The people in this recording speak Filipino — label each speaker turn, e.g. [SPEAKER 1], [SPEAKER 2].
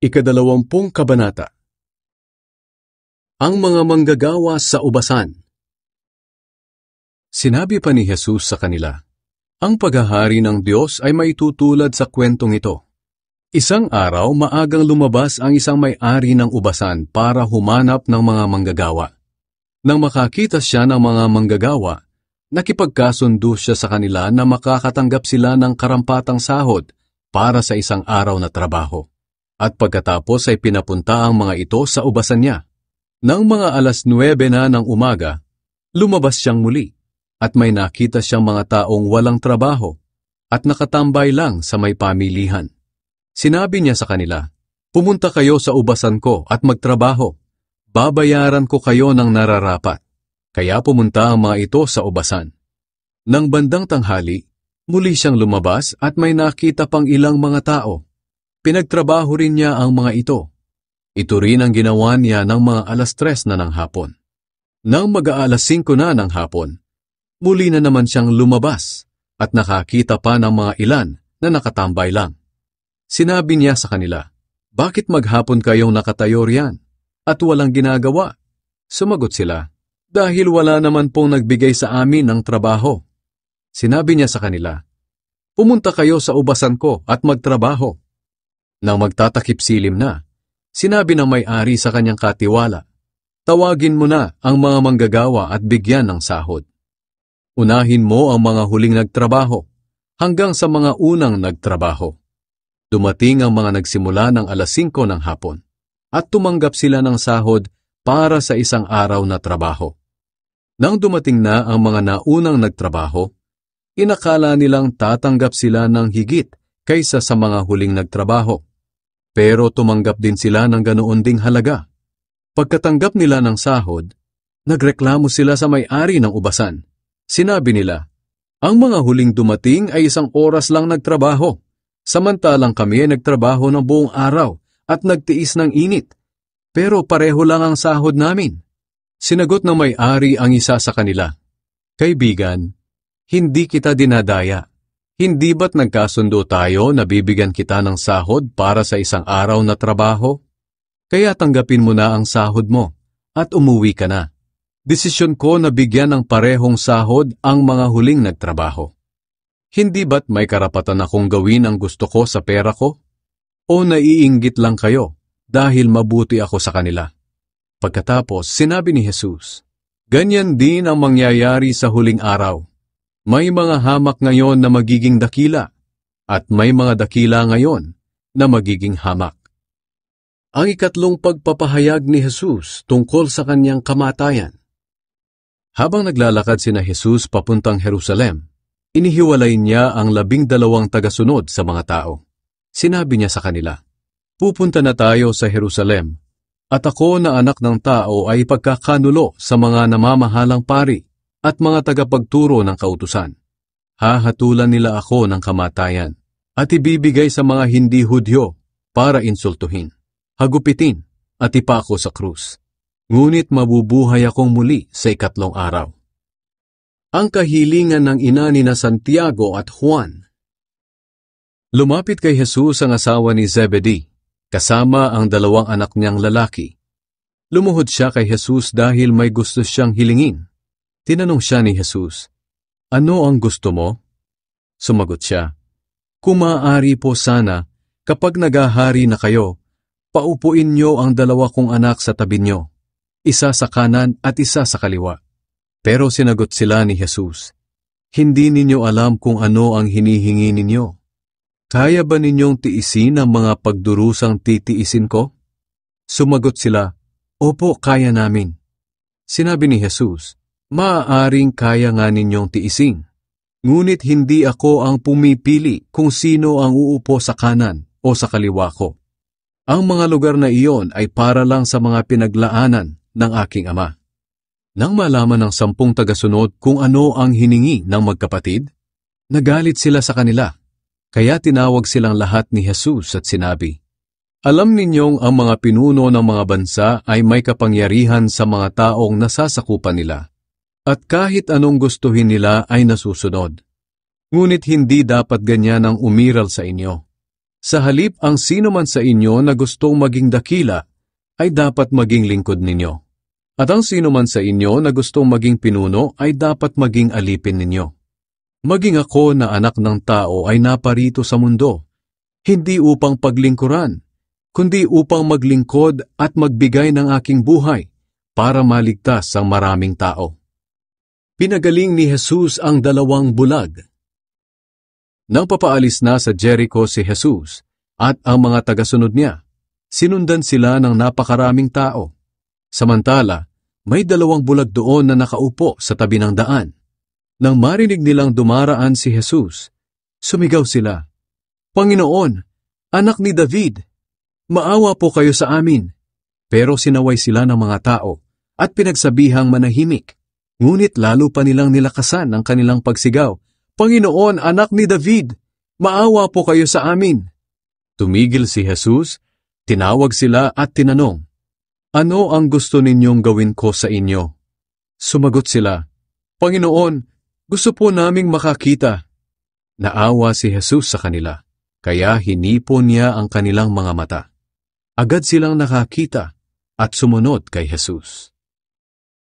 [SPEAKER 1] Ikadalawampung kabanata. Ang mga manggagawa sa ubasan. Sinabi pa ni Jesus sa kanila, ang paghahari ng Diyos ay maitutulad sa kwentong ito. Isang araw, maagang lumabas ang isang may-ari ng ubasan para humanap ng mga manggagawa. Nang makakita siya ng mga manggagawa, nakipagkasundo siya sa kanila na makakatanggap sila ng karampatang sahod para sa isang araw na trabaho. At pagkatapos ay pinapunta ang mga ito sa ubasan niya. Nang mga 9:00 na ng umaga, lumabas siyang muli at may nakita siyang mga taong walang trabaho at nakatambay lang sa may pamilihan. Sinabi niya sa kanila, pumunta kayo sa ubasan ko at magtrabaho. Babayaran ko kayo ng nararapat. Kaya pumunta ang mga ito sa ubasan. Nang bandang tanghali, muli siyang lumabas at may nakita pang ilang mga tao. Pinagtrabaho rin niya ang mga ito. Ito rin ang ginawa niya ng mga 3:00 na ng hapon. Nang mag-aalas 5 na ng hapon, muli na naman siyang lumabas at nakakita pa ng mga ilan na nakatambay lang. Sinabi niya sa kanila, bakit maghapon kayong nakatayo riyan at walang ginagawa? Sumagot sila, dahil wala naman pong nagbigay sa amin ng trabaho. Sinabi niya sa kanila, pumunta kayo sa ubasan ko at magtrabaho. Nang magtatakip silim na, sinabi ng may-ari sa kanyang katiwala, tawagin mo na ang mga manggagawa at bigyan ng sahod. Unahin mo ang mga huling nagtrabaho hanggang sa mga unang nagtrabaho. Dumating ang mga nagsimula ng 5:00 ng hapon at tumanggap sila ng sahod para sa isang araw na trabaho. Nang dumating na ang mga naunang nagtrabaho, inakala nilang tatanggap sila ng higit kaysa sa mga huling nagtrabaho. Pero tumanggap din sila ng ganoon ding halaga. Pagkatanggap nila ng sahod, nagreklamo sila sa may-ari ng ubasan. Sinabi nila, ang mga huling dumating ay 1 oras lang nagtrabaho, samantalang kami ay nagtrabaho ng buong araw at nagtiis ng init, pero pareho lang ang sahod namin. Sinagot ng may-ari ang isa sa kanila, kaibigan, hindi kita dinadaya. Hindi ba't nagkasundo tayo na bibigyan kita ng sahod para sa isang araw na trabaho? Kaya tanggapin mo na ang sahod mo at umuwi ka na. Desisyon ko na bigyan ng parehong sahod ang mga huling nagtrabaho. Hindi ba't may karapatan akong gawin ang gusto ko sa pera ko? O naiinggit lang kayo dahil mabuti ako sa kanila? Pagkatapos, sinabi ni Jesus, ganyan din ang mangyayari sa huling araw. May mga hamak ngayon na magiging dakila at may mga dakila ngayon na magiging hamak. Ang ikatlong pagpapahayag ni Jesus tungkol sa kanyang kamatayan. Habang naglalakad sina Jesus papuntang Jerusalem, inihiwalay niya ang 12 tagasunod sa mga tao. Sinabi niya sa kanila, pupunta na tayo sa Jerusalem at ako na anak ng tao ay pagkakanulo sa mga namamahalang pari at mga tagapagturo ng kautusan. Hahatulan nila ako ng kamatayan at ibibigay sa mga hindi Hudyo para insultuhin, hagupitin at ipako sa krus. Ngunit mabubuhay akong muli sa 3 araw. Ang kahilingan ng ina ni Santiago at Juan. Lumapit kay Jesus ang asawa ni Zebedee, kasama ang 2 anak niyang lalaki. Lumuhod siya kay Jesus dahil may gusto siyang hilingin. Tinanong siya ni Jesus, ano ang gusto mo? Sumagot siya, kung maaari po sana, kapag naghahari na kayo, paupuin niyo ang 2 kong anak sa tabi niyo, isa sa kanan at isa sa kaliwa. Pero sinagot sila ni Jesus, hindi ninyo alam kung ano ang hinihingi ninyo. Kaya ba ninyong tiisin ang mga pagdurusang titiisin ko? Sumagot sila, opo, kaya namin. Sinabi ni Jesus, maaaring kaya nga ninyong tiisin. Ngunit hindi ako ang pumipili kung sino ang uupo sa kanan o sa kaliwa ko. Ang mga lugar na iyon ay para lang sa mga pinaglaanan ng aking ama. Nang malaman ng 10 tagasunod kung ano ang hiningi ng magkapatid, nagalit sila sa kanila. Kaya tinawag silang lahat ni Jesus at sinabi, alam ninyong ang mga pinuno ng mga bansa ay may kapangyarihan sa mga taong nasasakupan nila. At kahit anong gustuhin nila ay nasusunod. Ngunit hindi dapat ganyan ang umiral sa inyo. Sa halip ang sino man sa inyo na gustong maging dakila ay dapat maging lingkod ninyo. At ang sino man sa inyo na gustong maging pinuno ay dapat maging alipin ninyo. Maging ako na anak ng tao ay naparito sa mundo, hindi upang paglingkuran, kundi upang maglingkod at magbigay ng aking buhay para maligtas ang maraming tao. Pinagaling ni Jesus ang 2 bulag. Nang papaalis na sa Jericho si Jesus at ang mga tagasunod niya, sinundan sila ng napakaraming tao. Samantala, may 2 bulag doon na nakaupo sa tabi ng daan. Nang marinig nilang dumaraan si Jesus, sumigaw sila, "Panginoon, anak ni David, maawa po kayo sa amin." Pero sinaway sila ng mga tao at pinagsabihang manahimik. Ngunit lalo pa nilang nilakasan ang kanilang pagsigaw, "Panginoon, anak ni David, maawa po kayo sa amin." Tumigil si Jesus, tinawag sila at tinanong, "Ano ang gusto ninyong gawin ko sa inyo?" Sumagot sila, "Panginoon, gusto po naming makakita." Naawa si Jesus sa kanila, kaya hinipon niya ang kanilang mga mata. Agad silang nakakita at sumunod kay Jesus.